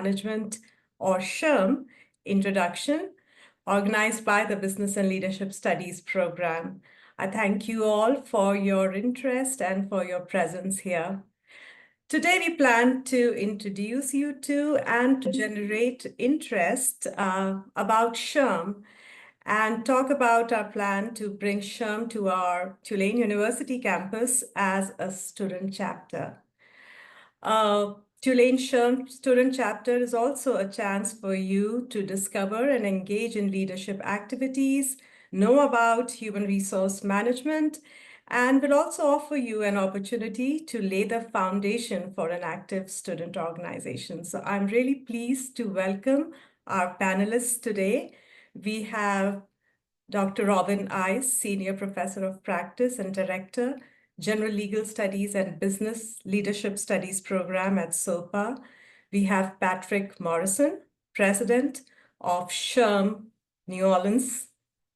Management, or SHRM, Introduction, organized by the Business and Leadership Studies program. I thank you all for your interest and for your presence here. Today, we plan to introduce you to and to generate interest about SHRM and talk about our plan to bring SHRM to our Tulane University campus as a student chapter. Tulane SHRM student chapter is also a chance for you to discover and engage in leadership activities, know about human resource management, and will also offer you an opportunity to lay the foundation for an active student organization. So I'm really pleased to welcome our panelists today. We have Dr. Robin Ice, Senior Professor of Practice and Director, General Legal Studies and Business Leadership Studies Program at SoPA. We have Patrick Morrison, President of SHRM New Orleans,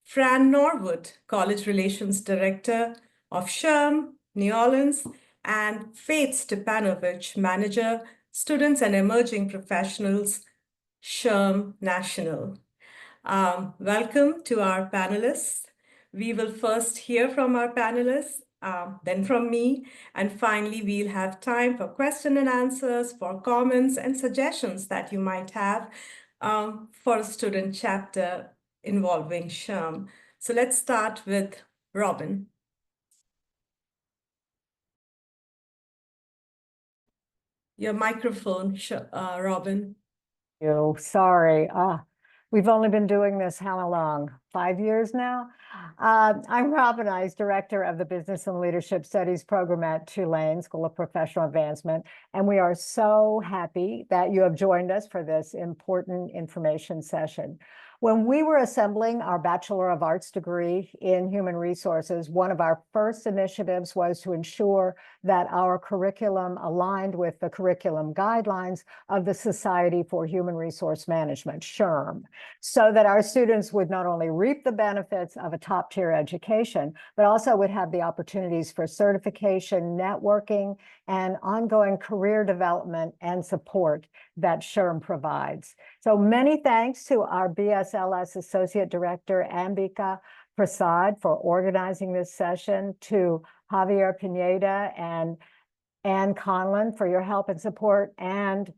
Fran Norwood, College Relations Director of SHRM New Orleans, and Faith Stepanovich, Manager, Students and Emerging Professionals, SHRM National. Welcome to our panelists. We will first hear from our panelists, then from me, and finally we'll have time for question and answers, for comments and suggestions that you might have for a student chapter involving SHRM. So let's start with Robin. Your microphone, Robin. Sorry. We've only been doing this how long? 5 years now? I'm Robin Ice, Director of the Business and Leadership Studies program at Tulane School of Professional Advancement, and we are so happy that you have joined us for this important information session. When we were assembling our Bachelor of Arts degree in Human Resources, one of our first initiatives was to ensure that our curriculum aligned with the curriculum guidelines of the Society for Human Resource Management, SHRM, so that our students would not only reap the benefits of a top-tier education, but also would have the opportunities for certification, networking, and ongoing career development and support that SHRM provides. So many thanks to our BSLS Associate Director, Ambika Prasad, for organizing this session, to Javier Pineda and Ann Conlon for your help and support, and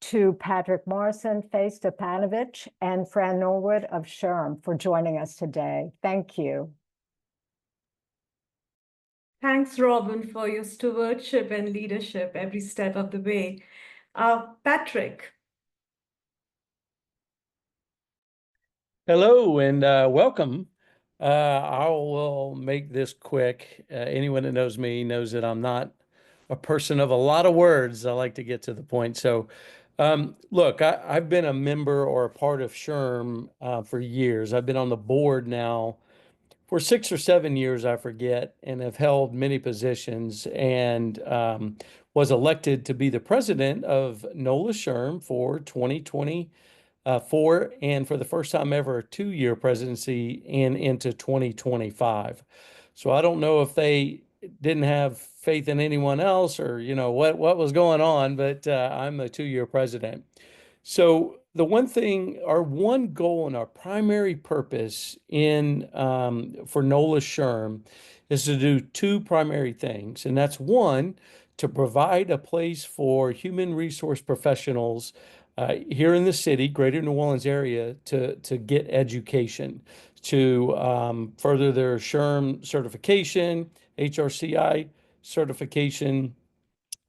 to Patrick Morrison, Faith Stepanovich, and Fran Norwood of SHRM for joining us today. Thank you. Thanks, Robin, for your stewardship and leadership every step of the way. Patrick. Hello and welcome. I will make this quick. Anyone that knows me knows that I'm not a person of a lot of words. I like to get to the point. So look, I've been a member or a part of SHRM for years. I've been on the board now for 6 or 7 years, I forget, and have held many positions, and was elected to be the president of NOLA SHRM for 2024, and for the first time ever, a 2-year presidency and into 2025. So I don't know if they didn't have faith in anyone else or, what was going on, but I'm a 2-year president. So the one thing, our one goal and our primary purpose for NOLA SHRM is to do 2 primary things. And that's one, to provide a place for human resource professionals here in the city, greater New Orleans area, to get education, to further their SHRM certification, HRCI certification,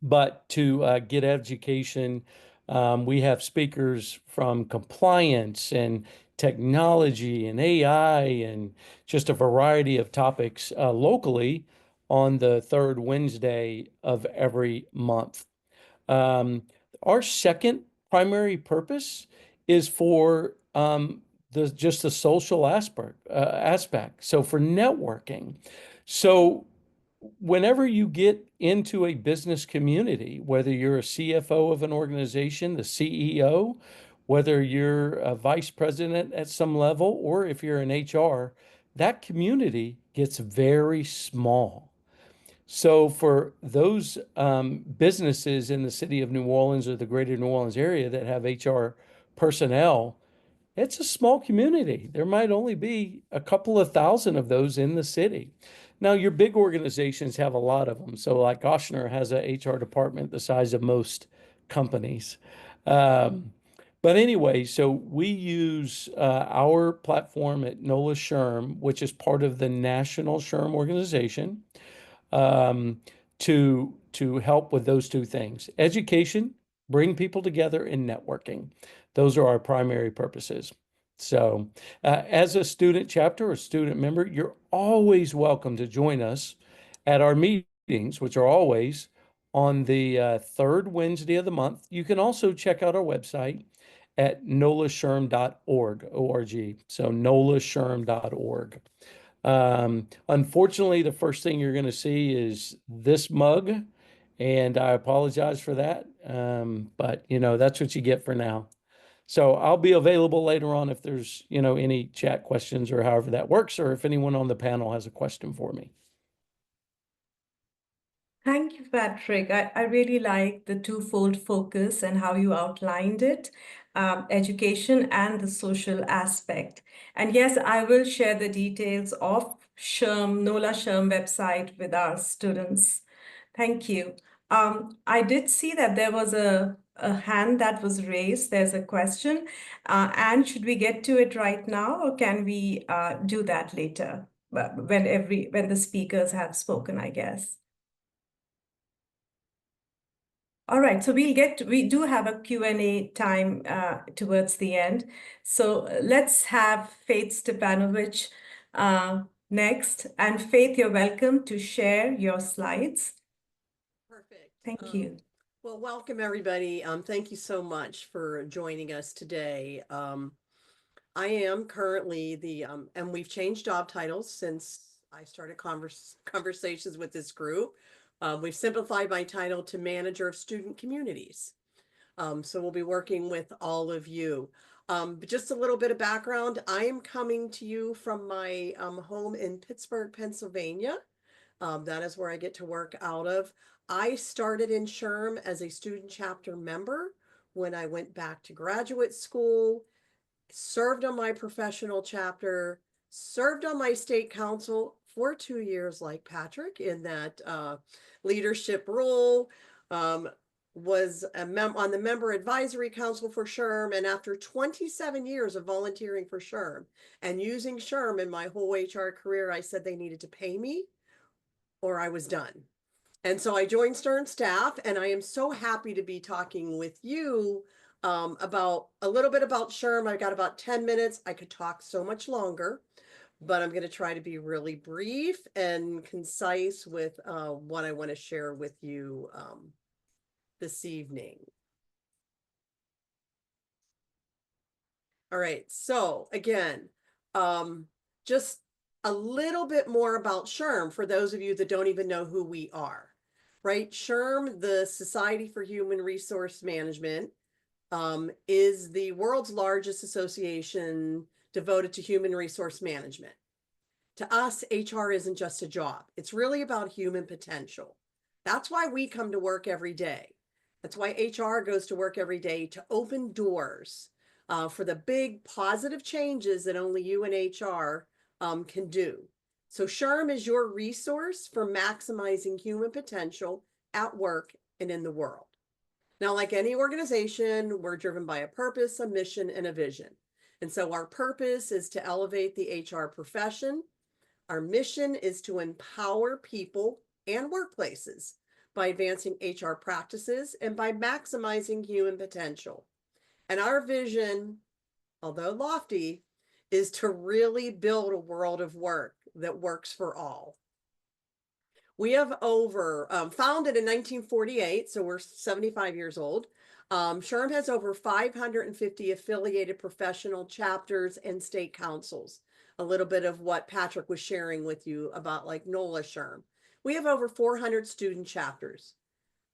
but to get education. We have speakers from compliance and technology and AI and just a variety of topics locally on the 3rd Wednesday of every month. Our second primary purpose is for just the social aspect. So for networking. So whenever you get into a business community, whether you're a CFO of an organization, the CEO, whether you're a vice president at some level, or if you're in HR, that community gets very small. So for those businesses in the city of New Orleans or the greater New Orleans area that have HR personnel, it's a small community. There might only be a couple of thousand of those in the city. Now, your big organizations have a lot of them. So, like Oshner has a HR department the size of most companies. Um, but anyway, so we use our platform at NOLA SHRM, which is part of the National SHRM organization, um, to help with those two things: education, bring people together, and networking. Those are our primary purposes. So, as a student chapter or student member, you're always welcome to join us at our meetings, which are always on the third Wednesday of the month. You can also check out our website at nolasherm.org, O-R-G. So nolasherm.org. Unfortunately, the first thing you're going to see is this mug, and I apologize for that. But that's what you get for now. So I'll be available later on if there's, any chat questions or however that works, or if anyone on the panel has a question for me. Thank you, Patrick. I really like the twofold focus and how you outlined it, education and the social aspect. And yes, I will share the details of SHRM, NOLA SHRM website with our students. Thank you. I did see that there was a hand that was raised. There's a question. And should we get to it right now, or can we do that later, when the speakers have spoken, I guess? All right, so we do have a Q&A time towards the end. So let's have Faith Stepanovich next. And Faith, you're welcome to share your slides. Perfect. Thank you. Well, welcome everybody. Thank you so much for joining us today. I am currently and we've changed job titles since I started conversations with this group. We've simplified my title to Manager of Student Communities. So we'll be working with all of you. But just a little bit of background. I am coming to you from my home in Pittsburgh, Pennsylvania. That is where I get to work out of. I started in SHRM as a student chapter member when I went back to graduate school, served on my professional chapter, served on my state council for 2 years like Patrick in that leadership role, was on the member advisory council for SHRM, and after 27 years of volunteering for SHRM and using SHRM in my whole HR career, I said they needed to pay me or I was done. And so I joined Stern staff, and I am so happy to be talking with you about a little bit about SHRM. I've got about 10 minutes. I could talk so much longer, but I'm going to try to be really brief and concise with what I want to share with you this evening. All right, so again, just a little bit more about SHRM for those of you that don't even know who we are, right? SHRM, the Society for Human Resource Management, is the world's largest association devoted to human resource management. To us, HR isn't just a job. It's really about human potential. That's why we come to work every day. That's why HR goes to work every day, to open doors for the big positive changes that only you and HR can do. So SHRM is your resource for maximizing human potential at work and in the world. Now, like any organization, we're driven by a purpose, a mission, and a vision. And so our purpose is to elevate the HR profession. Our mission is to empower people and workplaces by advancing HR practices and by maximizing human potential. And our vision, although lofty, is to really build a world of work that works for all. We have founded in 1948, so we're 75 years old. SHRM has over 550 affiliated professional chapters and state councils. A little bit of what Patrick was sharing with you about like NOLA SHRM. We have over 400 student chapters.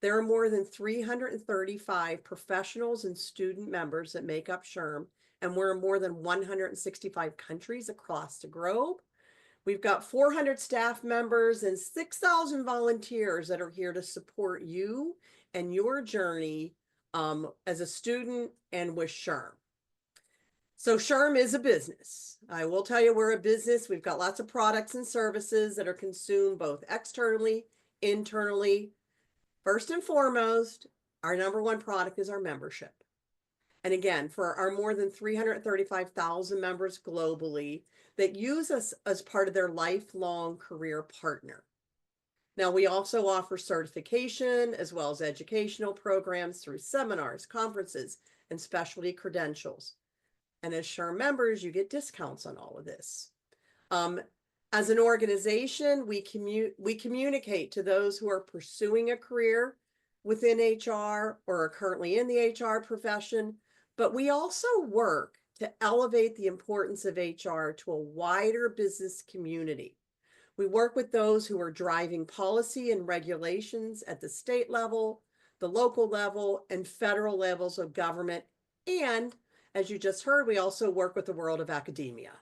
There are more than 335 professionals and student members that make up SHRM, and we're in more than 165 countries across the globe. We've got 400 staff members and 6,000 volunteers that are here to support you and your journey as a student and with SHRM. So SHRM is a business. I will tell you, we're a business. We've got lots of products and services that are consumed both externally, internally. First and foremost, our number one product is our membership. And again, for our more than 335,000 members globally that use us as part of their lifelong career partner. Now, we also offer certification as well as educational programs through seminars, conferences, and specialty credentials. And as SHRM members, you get discounts on all of this. As an organization, we communicate to those who are pursuing a career within HR or are currently in the HR profession, but we also work to elevate the importance of HR to a wider business community. We work with those who are driving policy and regulations at the state level, the local level, and federal levels of government. And as you just heard, we also work with the world of academia.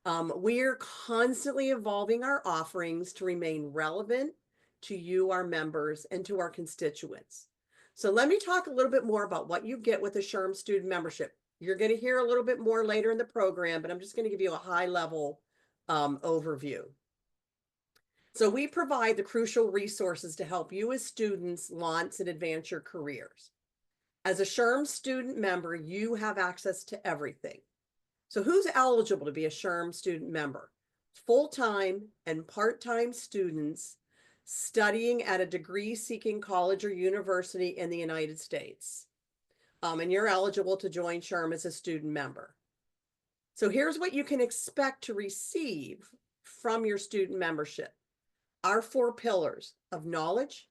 We're constantly evolving our offerings to remain relevant to you, our members, and to our constituents. So let me talk a little bit more about what you get with a SHRM student membership. You're going to hear a little bit more later in the program, but I'm just going to give you a high-level overview. So we provide the crucial resources to help you as students launch and advance your careers. As a SHRM student member, you have access to everything. So who's eligible to be a SHRM student member? Full-time and part-time students studying at a degree-seeking college or university in the United States. And you're eligible to join SHRM as a student member. So here's what you can expect to receive from your student membership. Our 4 pillars of knowledge,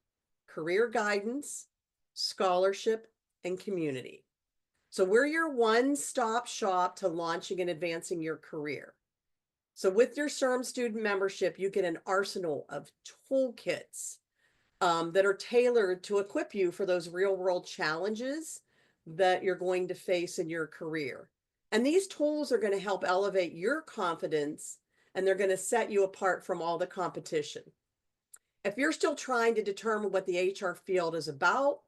career guidance, scholarship, and community. So we're your one-stop shop to launching and advancing your career. So with your SHRM student membership, you get an arsenal of toolkits that are tailored to equip you for those real-world challenges that you're going to face in your career. And these tools are going to help elevate your confidence, and they're going to set you apart from all the competition. If you're still trying to determine what the HR field is about,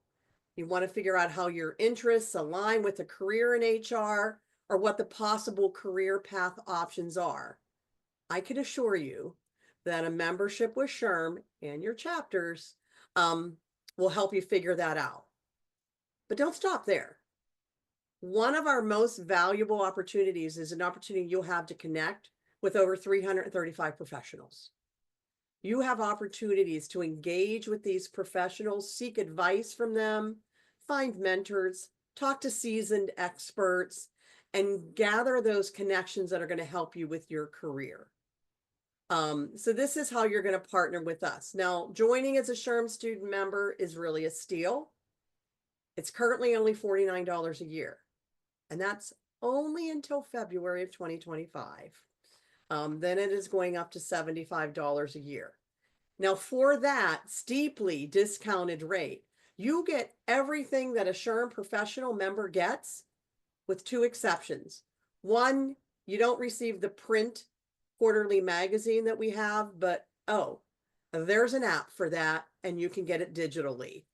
you want to figure out how your interests align with a career in HR or what the possible career path options are, I can assure you that a membership with SHRM and your chapters will help you figure that out. But don't stop there. One of our most valuable opportunities is an opportunity you'll have to connect with over 335 professionals. You have opportunities to engage with these professionals, seek advice from them, find mentors, talk to seasoned experts, and gather those connections that are going to help you with your career. So this is how you're going to partner with us. Now, joining as a SHRM student member is really a steal. It's currently only $49 a year, and that's only until February of 2025. Then it is going up to $75 a year. Now, for that steeply discounted rate, you get everything that a SHRM professional member gets, with 2 exceptions. One, you don't receive the print quarterly magazine that we have, but there's an app for that, and you can get it digitally.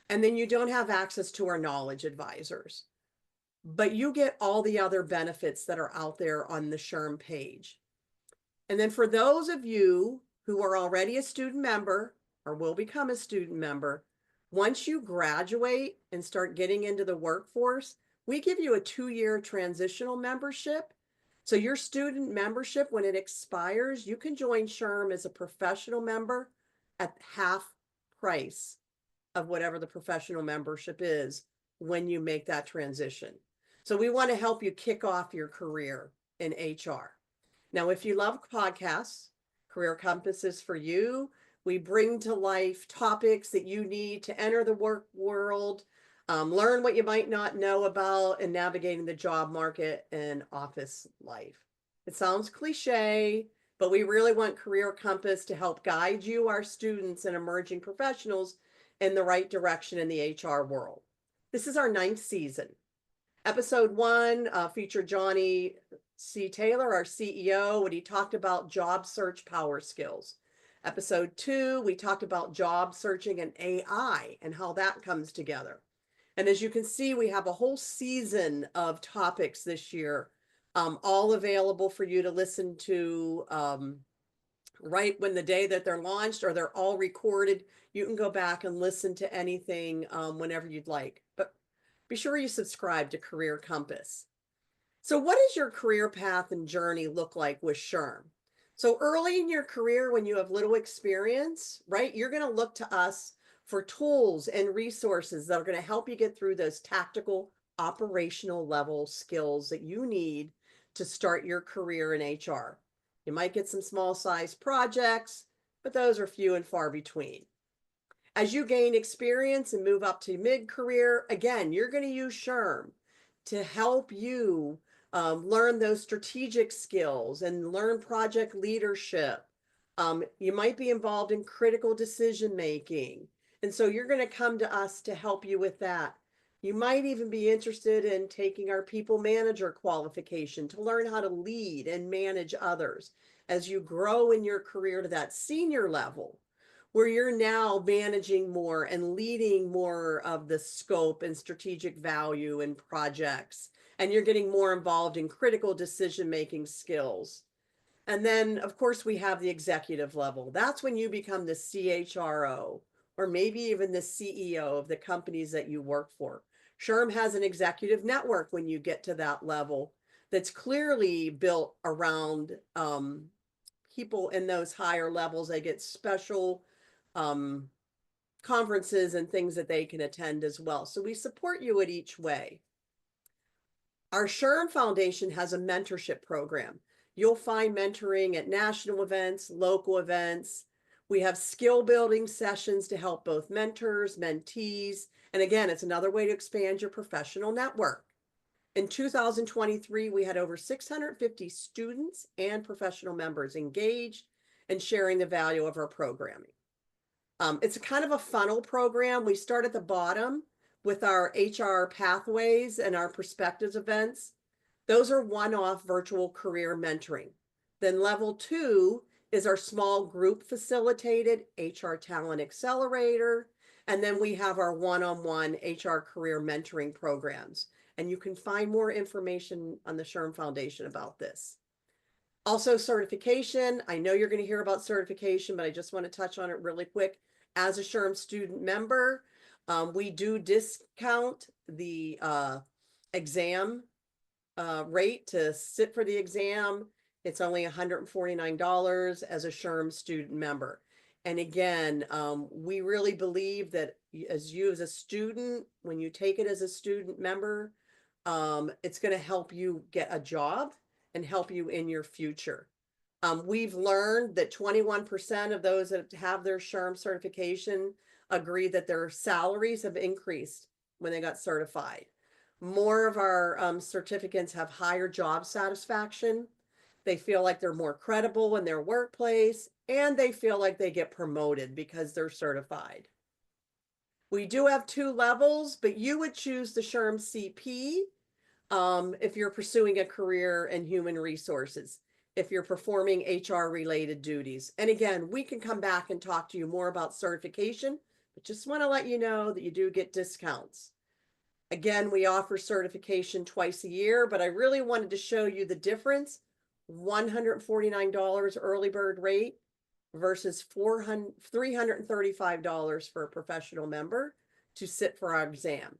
And then you don't have access to our knowledge advisors, but you get all the other benefits that are out there on the SHRM page. And then for those of you who are already a student member or will become a student member, once you graduate and start getting into the workforce, we give you a 2-year transitional membership. So your student membership, when it expires, you can join SHRM as a professional member at half price of whatever the professional membership is when you make that transition. So we want to help you kick off your career in HR. Now, if you love podcasts, Career Compass is for you. We bring to life topics that you need to enter the work world, learn what you might not know about, and navigating the job market and office life. It sounds cliche, but we really want Career Compass to help guide you, our students and emerging professionals, in the right direction in the HR world. This is our 9th season. Episode 1 featured Johnny C. Taylor, our CEO, when he talked about job search power skills. Episode 2, we talked about job searching and AI and how that comes together. And as you can see, we have a whole season of topics this year, all available for you to listen to right when the day that they're launched, or they're all recorded. You can go back and listen to anything whenever you'd like. But be sure you subscribe to Career Compass. So what does your career path and journey look like with SHRM? So early in your career, when you have little experience, right, you're going to look to us for tools and resources that are going to help you get through those tactical, operational level skills that you need to start your career in HR. You might get some small size projects, but those are few and far between. As you gain experience and move up to mid-career, again, you're going to use SHRM to help you learn those strategic skills and learn project leadership. You might be involved in critical decision making. And so you're going to come to us to help you with that. You might even be interested in taking our people manager qualification to learn how to lead and manage others as you grow in your career to that senior level, where you're now managing more and leading more of the scope and strategic value in projects, and you're getting more involved in critical decision-making skills. And then, of course, we have the executive level. That's when you become the CHRO, or maybe even the CEO of the companies that you work for. SHRM has an executive network when you get to that level that's clearly built around people in those higher levels. They get special conferences and things that they can attend as well. So we support you at each way. Our SHRM Foundation has a mentorship program. You'll find mentoring at national events, local events. We have skill building sessions to help both mentors, mentees. And again, it's another way to expand your professional network. In 2023, we had over 650 students and professional members engaged and sharing the value of our programming. It's a kind of a funnel program. We start at the bottom with our HR pathways and our perspectives events. Those are one-off virtual career mentoring. Then level 2 is our small group facilitated HR Talent Accelerator. And then we have our one-on-one HR career mentoring programs. And you can find more information on the SHRM Foundation about this. Also, certification. I know you're going to hear about certification, but I just want to touch on it really quick. As a SHRM student member, we do discount the exam rate to sit for the exam. It's only $149 as a SHRM student member. And again, we really believe that as a student, when you take it as a student member, it's going to help you get a job and help you in your future. We've learned that 21% of those that have their SHRM certification agree that their salaries have increased when they got certified. More of our certificates have higher job satisfaction. They feel like they're more credible in their workplace, and they feel like they get promoted because they're certified. We do have 2 levels, but you would choose the SHRM CP if you're pursuing a career in human resources, if you're performing HR related duties. And again, we can come back and talk to you more about certification, but just want to let you know that you do get discounts. Again, we offer certification twice a year, but I really wanted to show you the difference. $149 early bird rate versus $335 for a professional member to sit for our exam.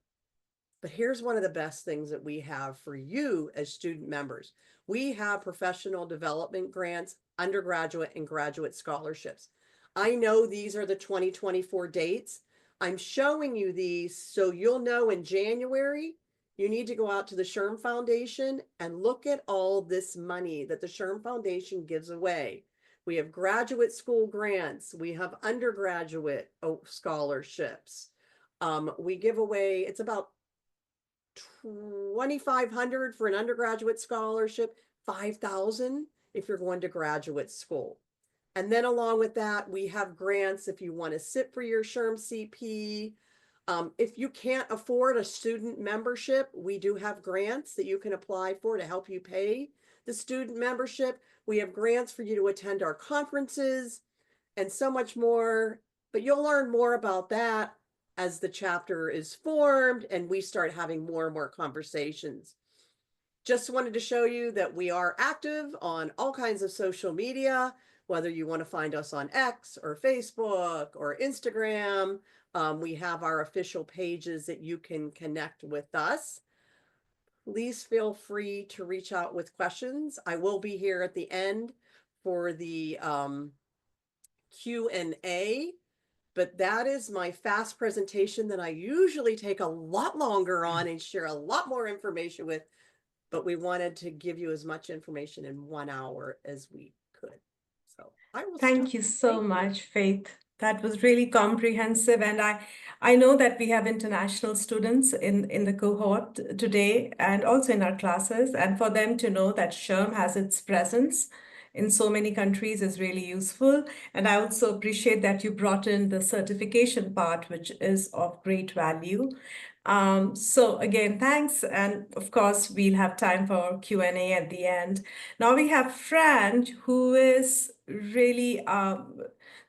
But here's one of the best things that we have for you as student members. We have professional development grants, undergraduate and graduate scholarships. I know these are the 2024 dates. I'm showing you these so you'll know in January, you need to go out to the SHRM Foundation and look at all this money that the SHRM Foundation gives away. We have graduate school grants. We have undergraduate scholarships. We give away, it's about $2,500 for an undergraduate scholarship, $5,000 if you're going to graduate school. And then along with that, we have grants if you want to sit for your SHRM CP. If you can't afford a student membership, we do have grants that you can apply for to help you pay the student membership. We have grants for you to attend our conferences and so much more. But you'll learn more about that as the chapter is formed and we start having more and more conversations. Just wanted to show you that we are active on all kinds of social media, whether you want to find us on X or Facebook or Instagram. We have our official pages that you can connect with us. Please feel free to reach out with questions. I will be here at the end for the Q&A, but that is my fast presentation that I usually take a lot longer on and share a lot more information with, but we wanted to give you as much information in 1 hour as we could. So I will Thank stop. you so Thank you. much, Faith. That was really comprehensive. And I know that we have international students in the cohort today and also in our classes. And for them to know that SHRM has its presence in so many countries is really useful. And I also appreciate that you brought in the certification part, which is of great value. So again, thanks. And of course, we'll have time for Q&A at the end. Now we have Fran, who is really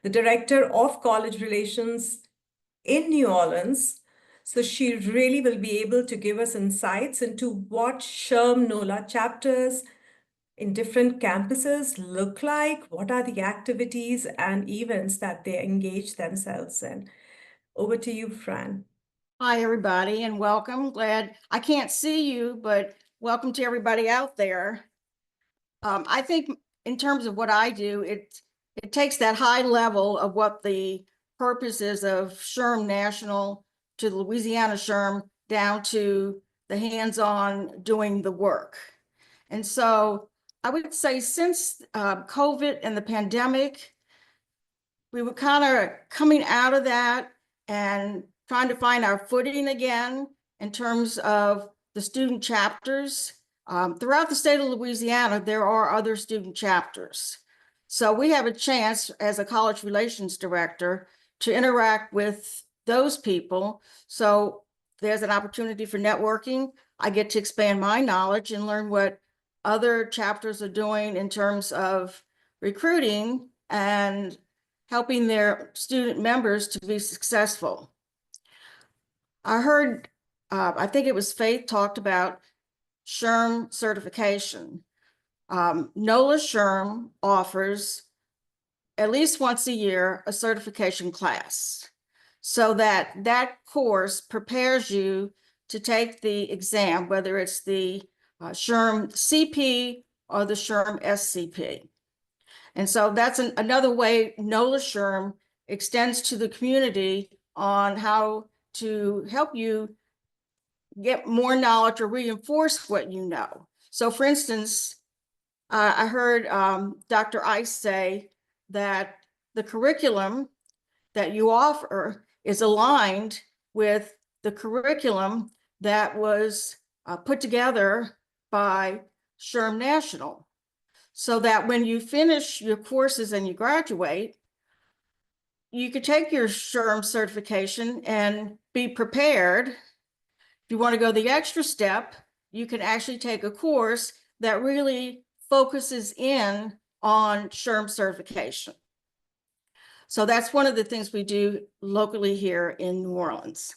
the director of college relations in New Orleans. So she really will be able to give us insights into what SHRM NOLA chapters in different campuses look like, what are the activities and events that they engage themselves in. Over to you, Fran. Hi, everybody, and welcome. Glad I can't see you, but welcome to everybody out there. I think in terms of what I do, it takes that high level of what the purpose is of SHRM National to the Louisiana SHRM down to the hands-on doing the work. And so I would say since COVID and the pandemic, we were kind of coming out of that and trying to find our footing again in terms of the student chapters. Throughout the state of Louisiana, there are other student chapters. So we have a chance as a college relations director to interact with those people. So there's an opportunity for networking. I get to expand my knowledge and learn what other chapters are doing in terms of recruiting and helping their student members to be successful. I heard, I think it was Faith talked about SHRM certification. NOLA SHRM offers at least once a year a certification class so that that course prepares you to take the exam, whether it's the SHRM CP or the SHRM SCP. And so that's another way NOLA SHRM extends to the community on how to help you get more knowledge or reinforce what you know. So for instance, I heard Dr. Ice say that the curriculum that you offer is aligned with the curriculum that was put together by SHRM National, so that when you finish your courses and you graduate, you could take your SHRM certification and be prepared. If you want to go the extra step, you can actually take a course that really focuses in on SHRM certification. So that's one of the things we do locally here in New Orleans.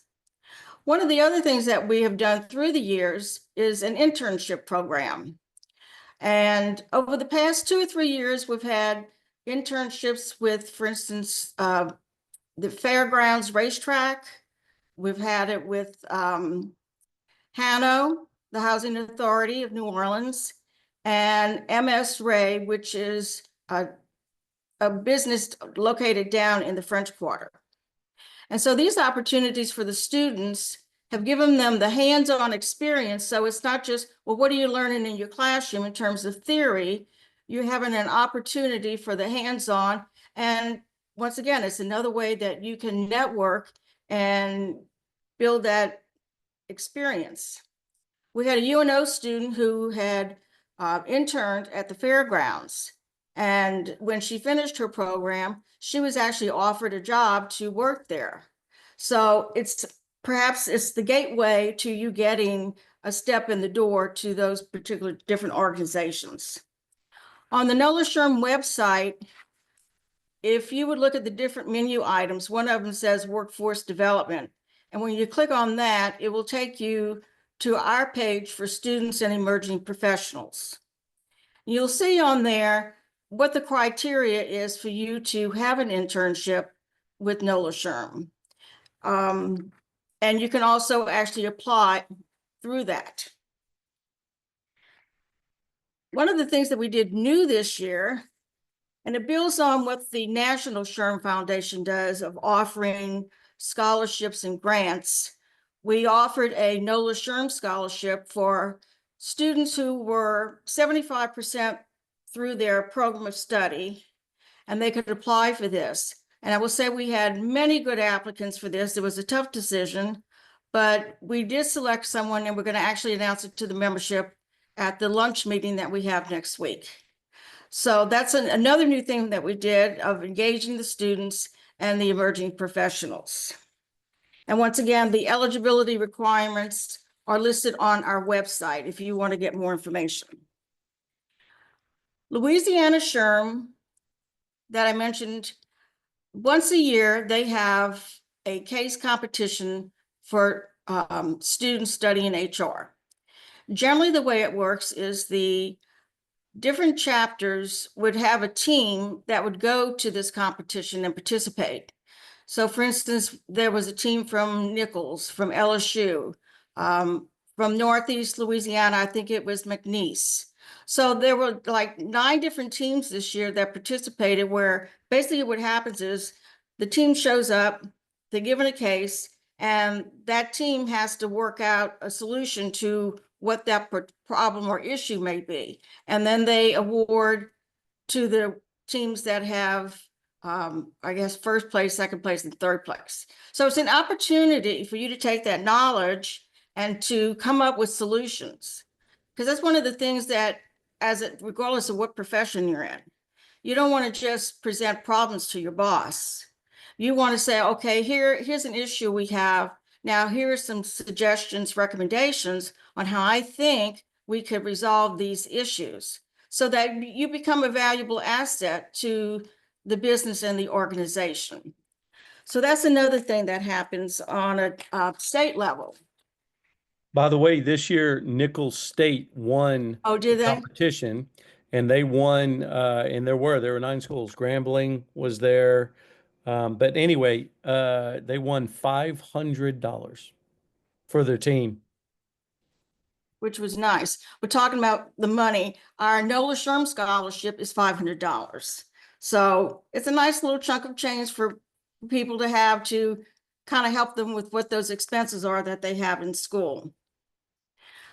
One of the other things that we have done through the years is an internship program. And over the past 2 or 3 years, we've had internships with, for instance, the Fairgrounds Racetrack. We've had it with HANO, the Housing Authority of New Orleans, and MS Ray, which is a business located down in the French Quarter. And so these opportunities for the students have given them the hands-on experience. So it's not just, well, what are you learning in your classroom in terms of theory? You're having an opportunity for the hands-on. And once again, it's another way that you can network and build that experience. We had a UNO student who had interned at the fairgrounds. And when she finished her program, she was actually offered a job to work there. So perhaps it's the gateway to you getting a step in the door to those particular different organizations. On the NOLA SHRM website, if you would look at the different menu items, one of them says workforce development. And when you click on that, it will take you to our page for students and emerging professionals. You'll see on there what the criteria is for you to have an internship with NOLA SHRM. And you can also actually apply through that. One of the things that we did new this year, and it builds on what the National SHRM Foundation does of offering scholarships and grants. We offered a NOLA SHRM scholarship for students who were 75% through their program of study, and they could apply for this. And I will say we had many good applicants for this. It was a tough decision, but we did select someone, and we're going to actually announce it to the membership at the lunch meeting that we have next week. So that's another new thing that we did of engaging the students and the emerging professionals. And once again, the eligibility requirements are listed on our website if you want to get more information. Louisiana SHRM, that I mentioned, once a year, they have a case competition for students studying HR. Generally, the way it works is the different chapters would have a team that would go to this competition and participate. So for instance, there was a team from Nichols, from LSU, from Northeast Louisiana, I think it was McNeese. So there were like 9 different teams this year that participated, where basically what happens is the team shows up, they're given a case, and that team has to work out a solution to what that problem or issue may be. And then they award to the teams that have, I guess, first place, second place, and third place. So it's an opportunity for you to take that knowledge and to come up with solutions. Because that's one of the things that, regardless of what profession you're in, you don't want to just present problems to your boss. You want to say, okay, here's an issue we have. Now, here are some suggestions, recommendations on how I think we could resolve these issues, so that you become a valuable asset to the business and the organization. So that's another thing that happens on a state level. By the way, this year, Nichols State won Oh, did the they? competition, and they won, and there were 9 schools. Grambling was there. But anyway, they won $500 for their team. Which was nice. We're talking about the money. Our NOLA SHRM scholarship is $500. So it's a nice little chunk of change for people to have to kind of help them with what those expenses are that they have in school.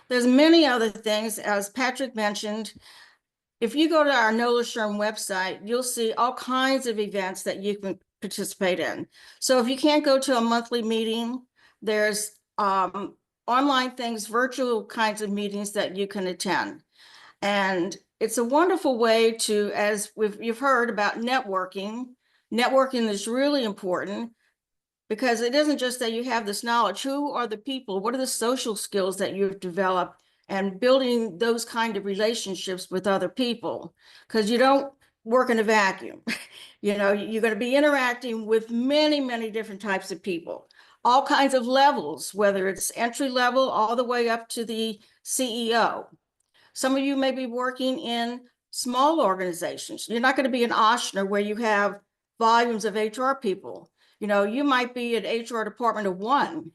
There's many other things, as Patrick mentioned. If you go to our NOLA SHRM website, you'll see all kinds of events that you can participate in. So if you can't go to a monthly meeting, there's online things, virtual kinds of meetings that you can attend. And it's a wonderful way to, as you've heard about networking. Networking is really important, because it isn't just that you have this knowledge. Who are the people? What are the social skills that you've developed? And building those kind of relationships with other people, because you don't work in a vacuum. You know, you're going to be interacting with many, many different types of people, all kinds of levels, whether it's entry level all the way up to the CEO. Some of you may be working in small organizations. You're not going to be an Oshner where you have volumes of HR people. You know, you might be an HR department of 1.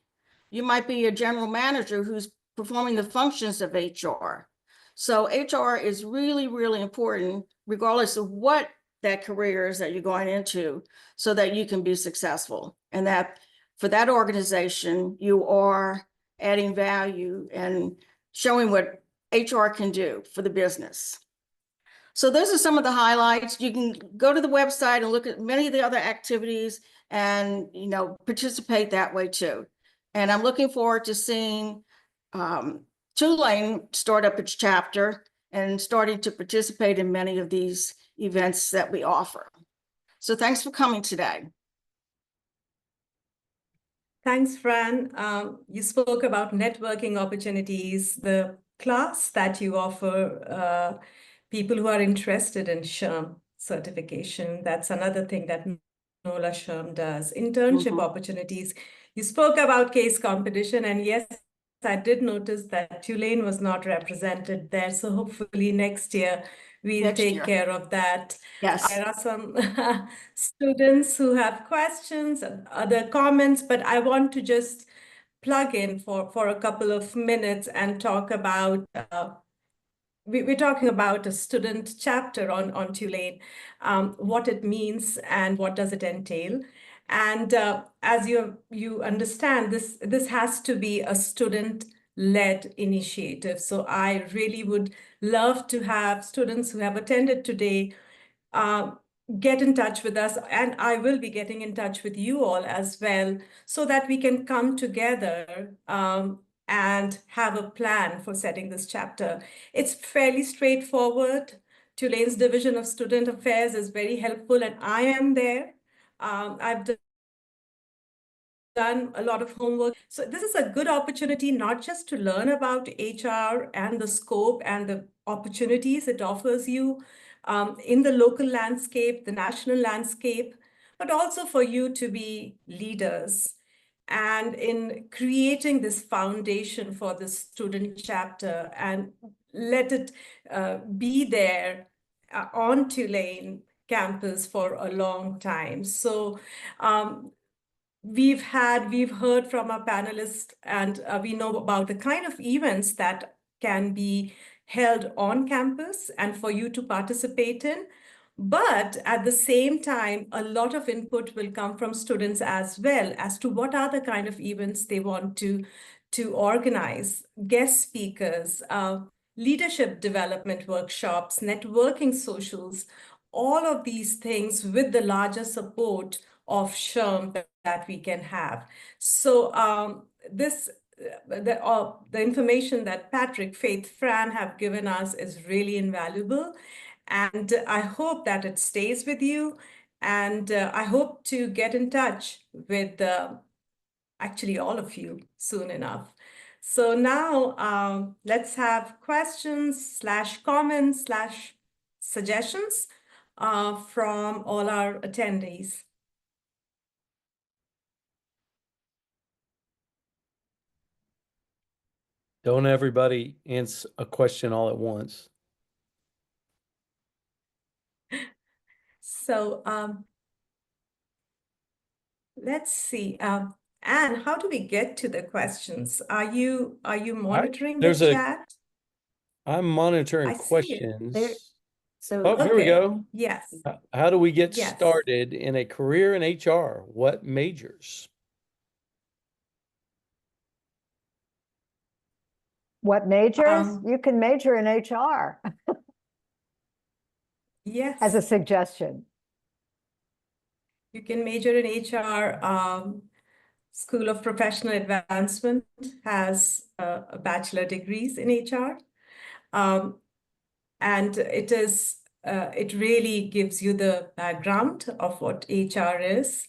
You might be a general manager who's performing the functions of HR. So HR is really, really important, regardless of what that career is that you're going into, so that you can be successful. And that for that organization, you are adding value and showing what HR can do for the business. So those are some of the highlights. You can go to the website and look at many of the other activities and, you know, participate that way too. And I'm looking forward to seeing Tulane start up its chapter and starting to participate in many of these events that we offer. So thanks for coming today. Thanks, Fran. You spoke about networking opportunities, the class that you offer people who are interested in SHRM certification. That's another thing that NOLA SHRM does. Internship opportunities. You spoke about case competition, and yes, I did notice that Tulane was not represented there. So hopefully next year we'll take care of that. Yes. There are some students who have questions and other comments, but I want to just plug in for a couple of minutes and talk about we're talking about a student chapter on Tulane, what it means and what does it entail. And as you understand, this has to be a student-led initiative. So I really would love to have students who have attended today get in touch with us, and I will be getting in touch with you all as well, so that we can come together and have a plan for setting this chapter. It's fairly straightforward. Tulane's Division of Student Affairs is very helpful, and I am there. I've done a lot of homework. So this is a good opportunity, not just to learn about HR and the scope and the opportunities it offers you in the local landscape, the national landscape, but also for you to be leaders. And in creating this foundation for the student chapter and let it be there on Tulane campus for a long time. So we've heard from our panelists, and we know about the kind of events that can be held on campus and for you to participate in. But at the same time, a lot of input will come from students as well as to what are the kind of events they want to organize, guest speakers, leadership development workshops, networking socials, all of these things with the larger support of SHRM that we can have. So the information that Patrick, Faith, Fran have given us is really invaluable. And I hope that it stays with you. And I hope to get in touch with actually all of you soon enough. So now let's have questions / comments / suggestions from all our attendees. Don't everybody answer a question all at once. So let's see. Anne, how do we get to the questions? Are you monitoring the there's a- chat? I'm monitoring I see it. questions. So Oh, here we Okay. go. Yes. How do we get Yes. started in a career in HR? What majors? What majors? Um, You can major in HR Yes. as a suggestion. You can major in HR. School of Professional Advancement has a bachelor degrees in HR. And it really gives you the background of what HR is,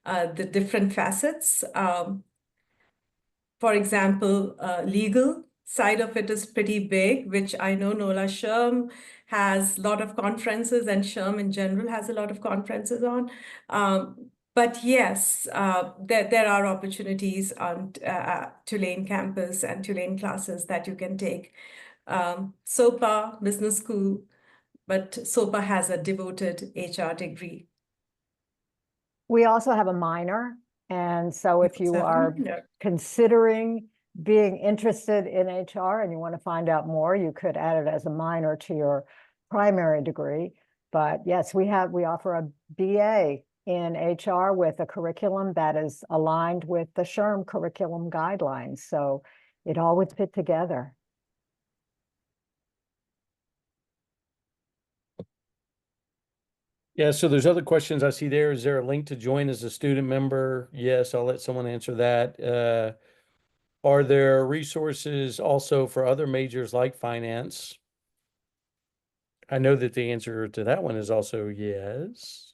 the different facets. For example, legal side of it is pretty big, which I know NOLA SHRM has a lot of conferences, and SHRM in general has a lot of conferences on. But yes, there are opportunities on Tulane campus and Tulane classes that you can take. SoPA, business school, but SoPA has a devoted HR degree. We also have a minor. And so if you So, are considering being interested in HR and you want to find out more, you could add it as a minor to your primary degree. But yes, we offer a BA in HR with a curriculum that is aligned with the SHRM curriculum guidelines. So it all would fit together. Yeah, so there's other questions I see there. Is there a link to join as a student member? Yes, I'll let someone answer that. Are there resources also for other majors like finance? I know that the answer to that one is also yes.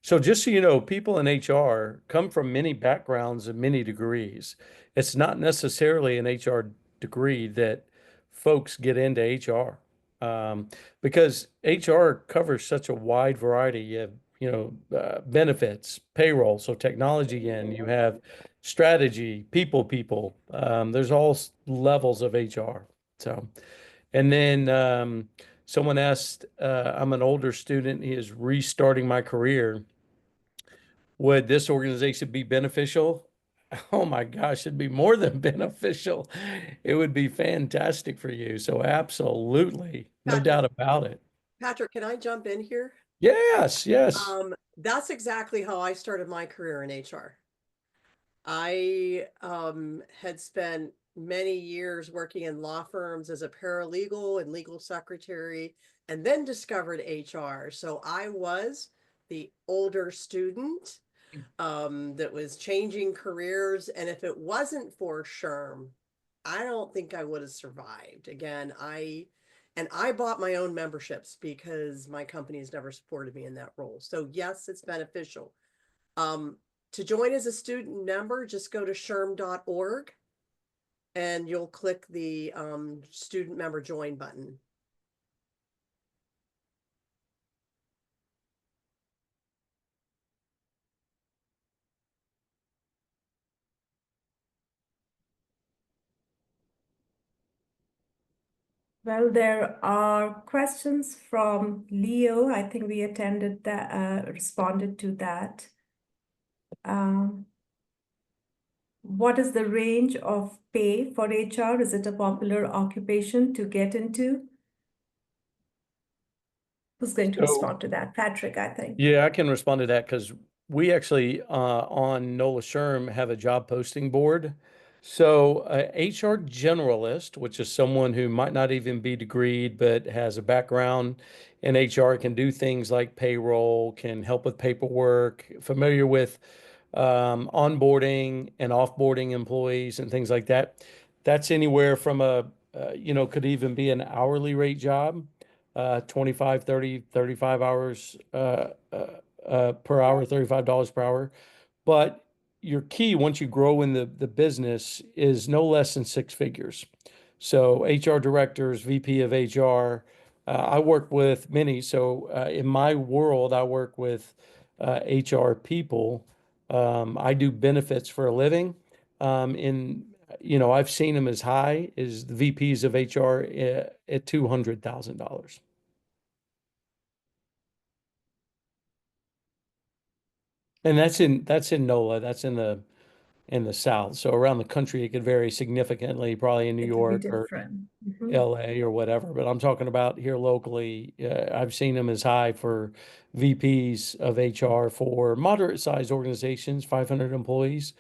So just so you know, people in HR come from many backgrounds and many degrees. It's not necessarily an HR degree that folks get into HR, because HR covers such a wide variety. You have, benefits, payroll, so technology in, you have strategy, people. There's all levels of HR. So, and then someone asked, I'm an older student, he is restarting my career. Would this organization be beneficial? Oh my gosh, it'd be more than beneficial. It would be fantastic for you. So absolutely, no Patrick, doubt about it. Patrick, can I jump in here? Yes, yes. That's exactly how I started my career in HR. I had spent many years working in law firms as a paralegal and legal secretary, and then discovered HR. So I was the older student that was changing careers. And if it wasn't for SHRM, I don't think I would have survived. Again, I bought my own memberships because my company has never supported me in that role. So yes, it's beneficial. To join as a student member, just go to shrm.org and you'll click the student member join button. Well, there are questions from Leo. I think we attended that, responded to that. What is the range of pay for HR? Is it a popular occupation to get into? Who's going to So, respond to that? Patrick, I think. yeah, I can respond to that because we actually on NOLA SHRM have a job posting board. So HR generalist, which is someone who might not even be degreed but has a background in HR, can do things like payroll, can help with paperwork, familiar with onboarding and offboarding employees and things like that. That's anywhere from could even be an hourly rate job, 25, 30, 35 hours per hour, $35 per hour. But your key once you grow in the business is no less than six figures. So HR directors, VP of HR, I work with many. So in my world, I work with HR people. I do benefits for a living. I've seen them as high as the VPs of HR at $200,000. And that's in NOLA. That's in the South. So around the country, it could vary significantly, probably in New It could be York or different. LA or whatever. But I'm talking about here locally. I've seen them as high for VPs of HR for moderate sized organizations, 500 employees,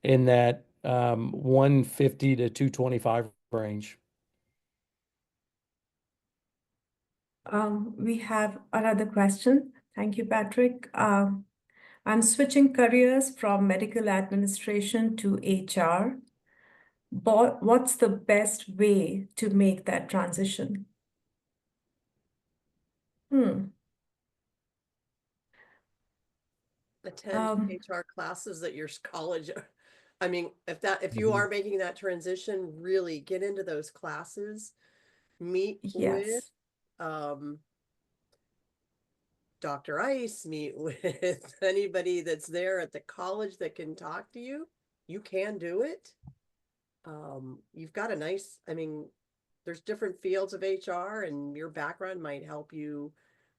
in that 150 to 225 range. We have another question. Thank you, Patrick. I'm switching careers from medical administration to HR. But what's the best way to make that transition? Attend HR classes at your college. I mean, if you are making that transition, really get into those classes, meet with Yes. Dr. Ice, meet with anybody that's there at the college that can talk to you. You can do it. You've got there's different fields of HR and your background might help you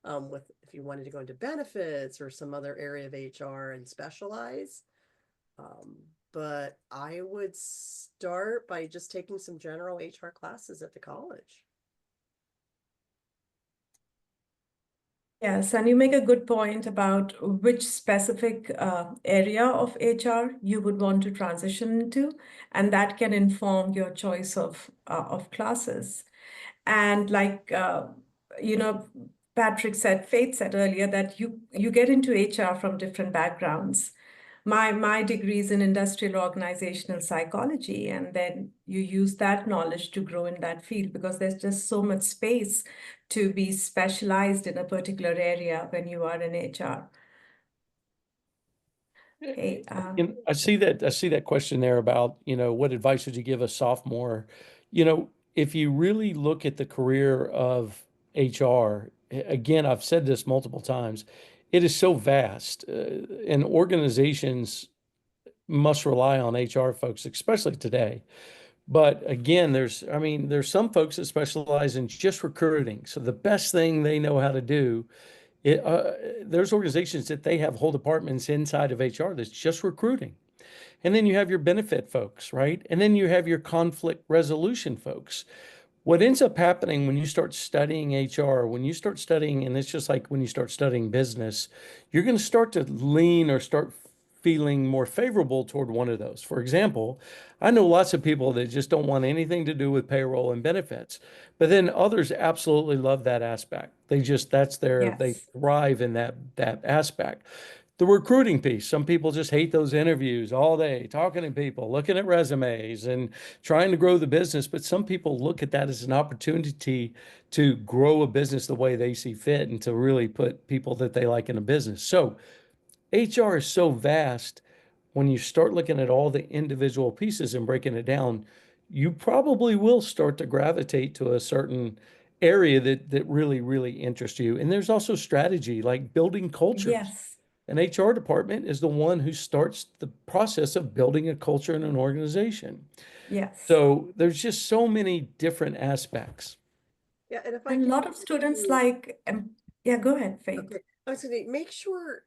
with if you wanted to go into benefits or some other area of HR and specialize. But I would start by just taking some general HR classes at the college. Yes, and you make a good point about which specific area of HR you would want to transition into, and that can inform your choice of classes. And like Patrick said, Faith said earlier that you get into HR from different backgrounds. My degree is in industrial organizational psychology, and then you use that knowledge to grow in that field because there's just so much space to be specialized in a particular area when you are in HR. Hey, I see that question there about, what advice would you give a sophomore? If you really look at the career of HR, again, I've said this multiple times, it is so vast, and organizations must rely on HR folks, especially today. But again, there's some folks that specialize in just recruiting. So the best thing they know how to do, there's organizations that they have whole departments inside of HR that's just recruiting. And then you have your benefit folks, right? And then you have your conflict resolution folks. What ends up happening when you start studying HR, when you start studying, and it's just like when you start studying business, you're going to start to lean or start feeling more favorable toward one of those. For example, I know lots of people that just don't want anything to do with payroll and benefits, but then others absolutely love that aspect. They yes. thrive in that aspect. The recruiting piece, some people just hate those interviews all day, talking to people, looking at resumes and trying to grow the business. But some people look at that as an opportunity to grow a business the way they see fit and to really put people that they like in a business. So HR is so vast. When you start looking at all the individual pieces and breaking it down, you probably will start to gravitate to a certain area that really, really interests you. And there's also strategy, like building cultures. Yes. An HR department is the one who starts the process of building a culture in an organization. Yes. So there's just so many different aspects. Yeah, and if I And a can lot of add students to- like, yeah, go ahead, Faith. Okay, I was gonna make sure,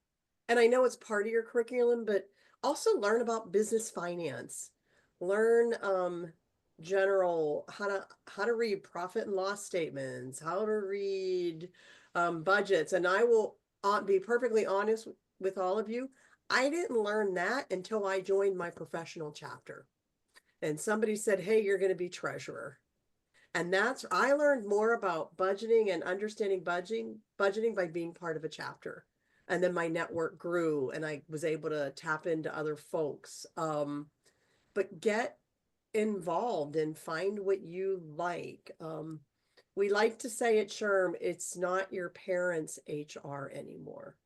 and I know it's part of your curriculum, but also learn about business finance. Learn general how to read profit and loss statements, how to read budgets. And I will be perfectly honest with all of you. I didn't learn that until I joined my professional chapter. And somebody said, "Hey, you're going to be treasurer." And I learned more about budgeting and understanding budgeting by being part of a chapter. And then my network grew and I was able to tap into other folks. But get involved and find what you like. We like to say at SHRM, it's not your parents' HR anymore.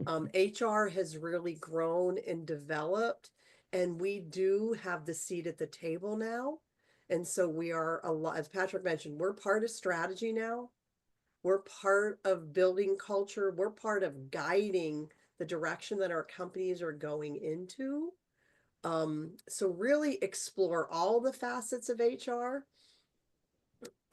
HR has really grown and developed, and we do have the seat at the table now. And so we are a lot, as Patrick mentioned, we're part of strategy now. We're part of building culture. We're part of guiding the direction that our companies are going into. So really explore all the facets of HR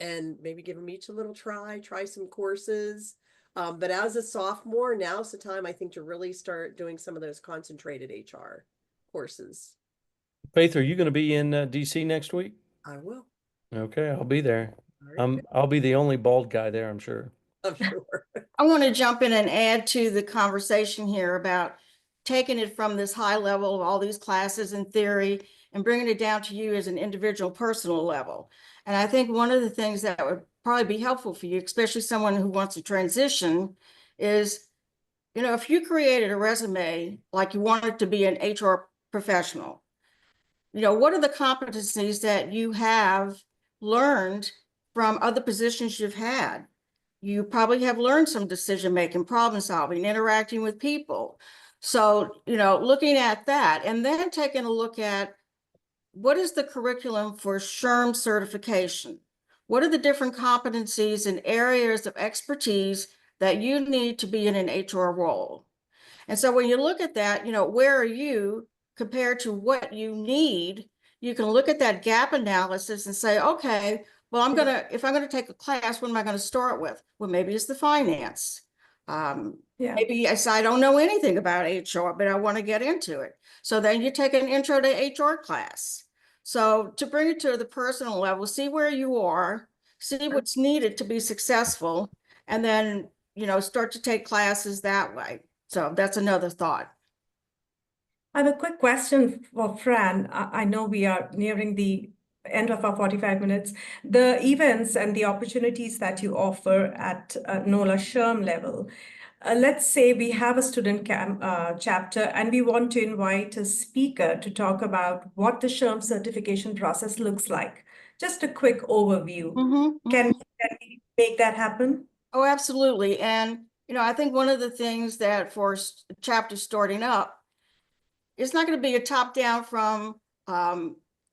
and maybe give them each a little try some courses. But as a sophomore, now's the time I think to really start doing some of those concentrated HR courses. Faith, are you going to be in DC next week? I will. Okay, I'll be there. All right. I'll be the only bald guy there, I'm sure. I'm sure. I want to jump in and add to the conversation here about taking it from this high level of all these classes and theory and bringing it down to you as an individual personal level. And I think one of the things that would probably be helpful for you, especially someone who wants to transition, is, if you created a resume like you wanted to be an HR professional, what are the competencies that you have learned from other positions you've had? You probably have learned some decision-making, problem solving, interacting with people. So, looking at that and then taking a look at what is the curriculum for SHRM certification? What are the different competencies and areas of expertise that you need to be in an HR role? And so when you look at that, where are you compared to what you need? You can look at that gap analysis and say, okay, well, if I'm gonna take a class, what am I gonna start with? Well, maybe it's the finance. Yeah. Maybe yes, I don't know anything about HR, but I want to get into it. So then you take an intro to HR class. So to bring it to the personal level, see where you are, see what's needed to be successful, and then, start to take classes that way. So that's another thought. I have a quick question for Fran. I know we are nearing the end of our 45 minutes. The events and the opportunities that you offer at NOLA SHRM level, let's say we have a student chapter and we want to invite a speaker to talk about what the SHRM certification process looks like. Just a quick overview. Can we make that happen? Oh, absolutely. And, I think one of the things that for chapters starting up, it's not going to be a top down from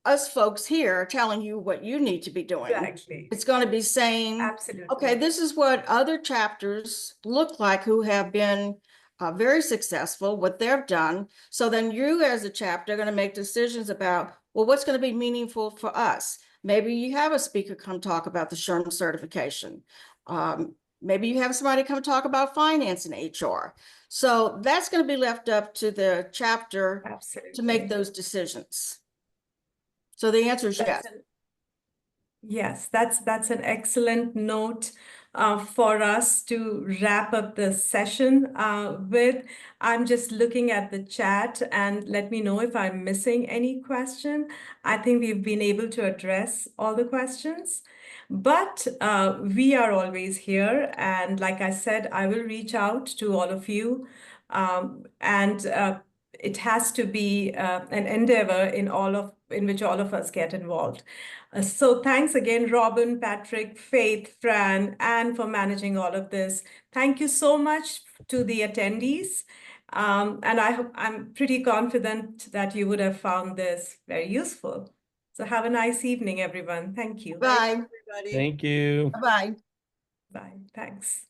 us folks here telling you what you need to be doing. Exactly. It's going to be saying, Absolutely. okay, this is what other chapters look like who have been very successful, what they've done. So then you as a chapter are going to make decisions about, well, what's going to be meaningful for us? Maybe you have a speaker come talk about the SHRM certification. Maybe you have somebody come talk about finance and HR. So that's going to be left up to the chapter Absolutely. to make those decisions. So the answer is yes. Yes, that's an excellent note for us to wrap up the session with. I'm just looking at the chat, and let me know if I'm missing any question. I think we've been able to address all the questions, but we are always here. And like I said, I will reach out to all of you, and it has to be an endeavor in which all of us get involved. So thanks again, Robin, Patrick, Faith, Fran, and for managing all of this. Thank you so much to the attendees. And I'm pretty confident that you would have found this very useful. So have a nice evening, everyone. Thank you. Bye. Everybody. Thank you. Bye. Bye. Thanks.